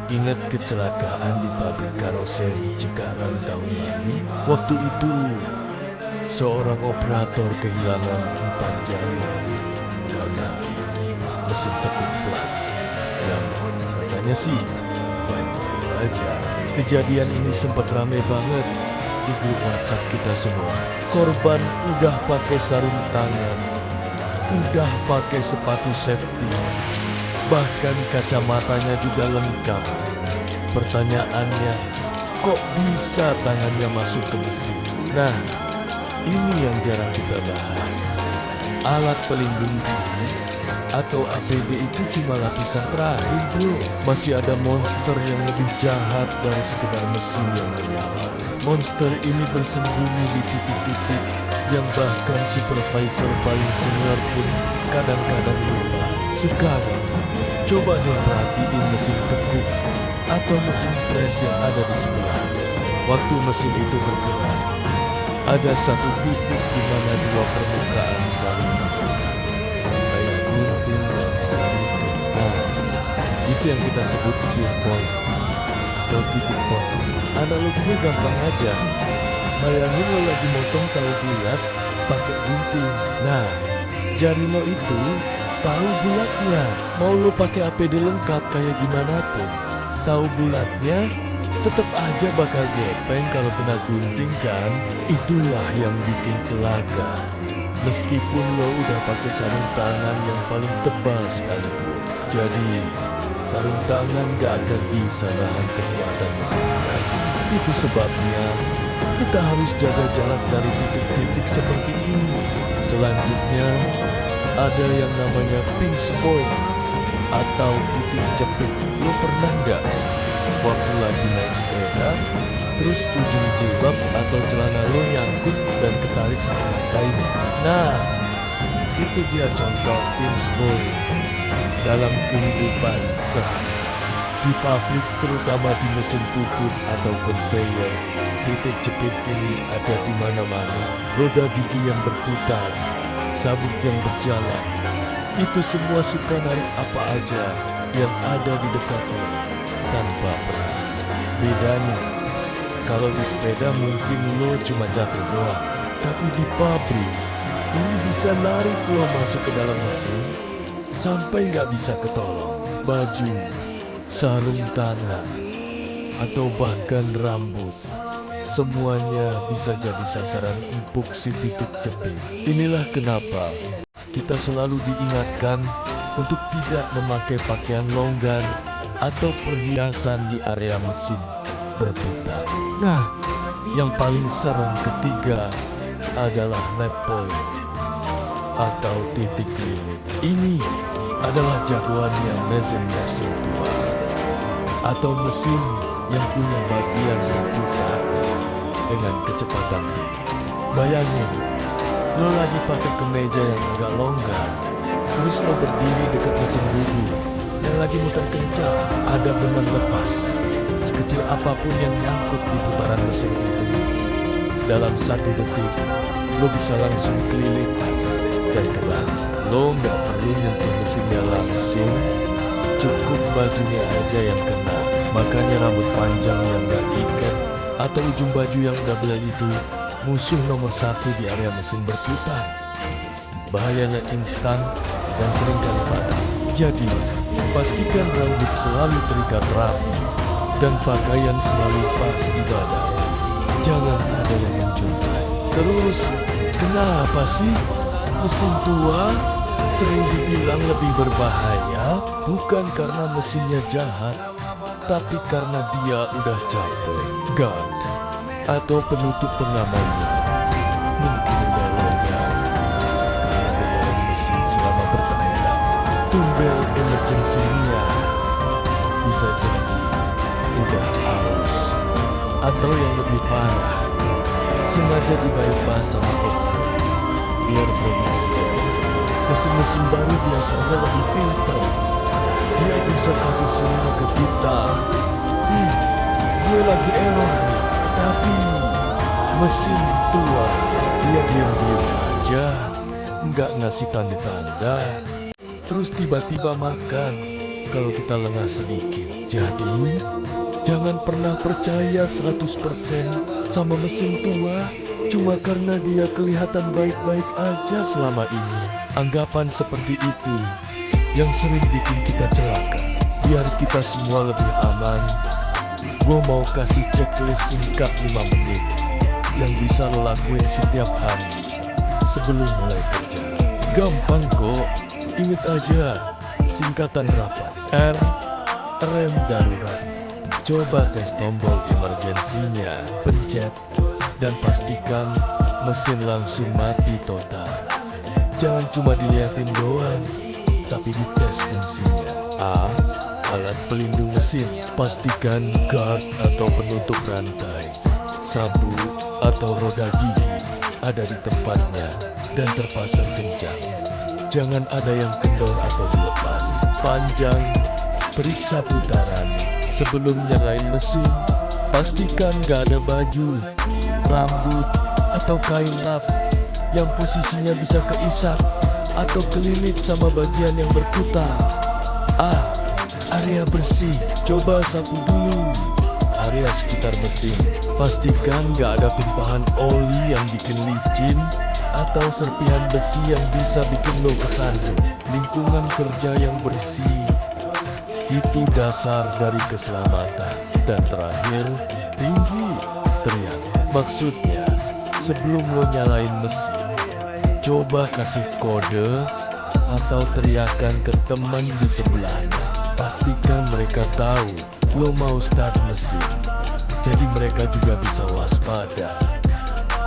Ingat kecelakaan di pabrik karoseri Cikarang tahun lalu? Waktu itu, seorang operator kehilangan 4 jari karena mesin tekuk plat. Yang katanya sih baik-baik aja. Kejadian ini sempat ramai banget di grup WhatsApp kita semua. Korban udah pakai sarung tangan, udah pakai sepatu safety, bahkan kacamatanya juga lengkap. Pertanyaannya, kok bisa tangannya masuk ke mesin? Nah, ini yang jarang kita bahas. Alat pelindung diri atau APD itu cuma lapisan terakhir, bro. Masih ada monster yang lebih jahat dari sekedar mesin yang menyala. Monster ini bersembunyi di titik-titik yang bahkan supervisor paling senior pun kadang-kadang lupa. Sekarang, coba deh perhatiin mesin tekuk atau mesin pres yang ada di sebelah. Waktu mesin itu bergerak, ada satu titik di mana dua permukaan saling mendekat, kayak gunting dan gunting. Nah, itu yang kita sebut shear point atau titik potong. Analoginya gampang aja. Bayangin lo lagi motong tahu bulat pakai gunting. Nah, jari lo itu tahu bulatnya. Mau lo pakai APD lengkap kayak gimana pun, tahu bulatnya tetap aja bakal gepeng kalau kena gunting kan. Itulah yang bikin celaka. Meskipun lo udah pakai sarung tangan yang paling tebal sekalipun. Jadi, sarung tangan gak akan bisa nahan kekuatan mesin pres. Itu sebabnya kita harus jaga jarak dari titik-titik seperti ini. Selanjutnya, ada yang namanya pinch point atau titik jepit. Lo pernah nggak waktu lagi naik sepeda, terus ujung jilbab atau celana lo nyangkut dan ketarik sama rantainya? Nah, itu dia contoh pinch point dalam kehidupan sehari. Di pabrik, terutama di mesin pupuk atau conveyor, titik jepit ini ada di mana-mana. Roda gigi yang berputar, sabuk yang berjalan, itu semua suka narik apa aja yang ada di dekatnya tanpa peras. Bedanya, kalau di sepeda mungkin lo cuma jatuh doang, tapi di pabrik ini bisa narik lo masuk ke dalam mesin sampai nggak bisa ketolong. Baju, sarung tangan, atau bahkan rambut, semuanya bisa jadi sasaran empuk si titik jepit. Inilah kenapa kita selalu diingatkan untuk tidak memakai pakaian longgar atau perhiasan di area mesin berputar. Nah, yang paling serem ketiga adalah lap point atau titik lilit. Ini adalah jagoannya mesin-mesin tua atau mesin yang punya bagian berputar dengan kecepatan tinggi. Bayangin, lo lagi pakai kemeja yang agak longgar, terus lo berdiri dekat mesin bubur yang lagi muter kencang. Ada beban lepas sekecil apapun yang nyangkut di putaran mesin itu, dalam 1 detik lo bisa langsung kelilit dan kebalik. Lo nggak perlu nyentuh mesinnya langsung, cukup bajunya aja yang kena. Makanya rambut panjang yang gak ikat atau ujung baju yang double itu musuh nomor 1 di area mesin berputar. Bahayanya instan dan seringkali fatal. Jadi, pastikan rambut selalu terikat rapi dan pakaian selalu pas di badan. Jangan ada yang menjuntai. Terus, kenapa sih mesin tua sering dibilang lebih berbahaya? Bukan karena mesinnya jahat, tapi karena dia udah capek. Gas atau penutup pengamannya mungkin udah longgar karena dorong mesin selama bertahun-tahun. Tumbel emergency-nya bisa jadi udah aus, atau yang lebih parah, sengaja di-bypass sama orang biar produksi lebih cepat. Mesin-mesin baru biasanya lebih pintar. Dia bisa kasih semua ke kita. Gue lagi error nih, tapi mesin tua dia diam-diam aja, nggak ngasih tanda-tanda, terus tiba-tiba makan kalau kita lengah sedikit. Jadi, jangan pernah percaya 100% sama mesin tua cuma karena dia kelihatan baik-baik aja selama ini. Anggapan seperti itu yang sering bikin kita celaka. Biar kita semua lebih aman, gue mau kasih checklist singkat 5 menit yang bisa lo lakuin setiap hari sebelum mulai kerja. Gampang kok, inget aja singkatan rapat. R, rem darurat. Coba tes tombol emergensinya, pencet dan pastikan mesin langsung mati total. Jangan cuma diliatin doang, tapi dites fungsinya. A, alat pelindung mesin. Pastikan guard atau penutup rantai, sabu atau roda gigi ada di tempatnya dan terpasang kencang. Jangan ada yang kendor atau dilepas. Panjang, periksa putaran. Sebelum nyerahin mesin, pastikan gak ada baju, rambut, atau kain lap yang posisinya bisa keisak atau kelilit sama bagian yang berputar. A, area bersih. Coba sapu dulu area sekitar mesin. Pastikan gak ada tumpahan oli yang bikin licin atau serpihan besi yang bisa bikin lo kesandung. Lingkungan kerja yang bersih itu dasar dari keselamatan. Dan terakhir, tinggi teriak. Maksudnya, sebelum lo nyalain mesin, coba kasih kode atau teriakan ke teman di sebelahnya. Pastikan mereka tahu lo mau start mesin, jadi mereka juga bisa waspada.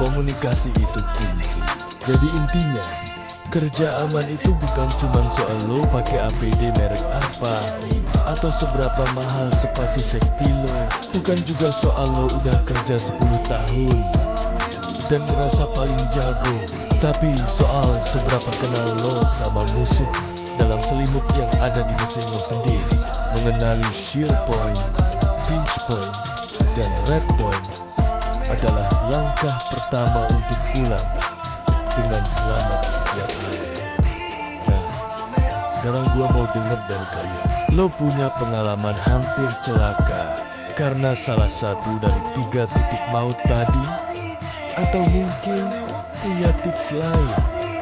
Komunikasi itu kunci. Jadi intinya, kerja aman itu bukan cuma soal lo pakai APD merek apa atau seberapa mahal sepatu safety lo. Bukan juga soal lo udah kerja 10 tahun dan merasa paling jago, tapi soal seberapa kenal lo sama musuh dalam selimut yang ada di mesin lo sendiri. Mengenali shear point, pinch point, dan red point adalah langkah pertama untuk pulang dengan selamat setiap hari. Nah, sekarang gua mau denger dari kalian. Lo punya pengalaman hampir celaka karena salah satu dari 3 titik maut tadi? Atau mungkin punya tips lain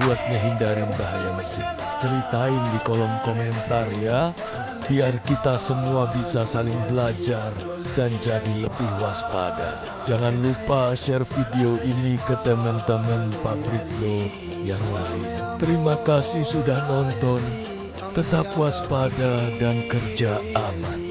buat ngehindarin bahaya mesin? Ceritain di kolom komentar ya, biar kita semua bisa saling belajar dan jadi lebih waspada. Jangan lupa share video ini ke teman-teman pabrik lo yang lain. Terima kasih sudah nonton. Tetap waspada dan kerja aman.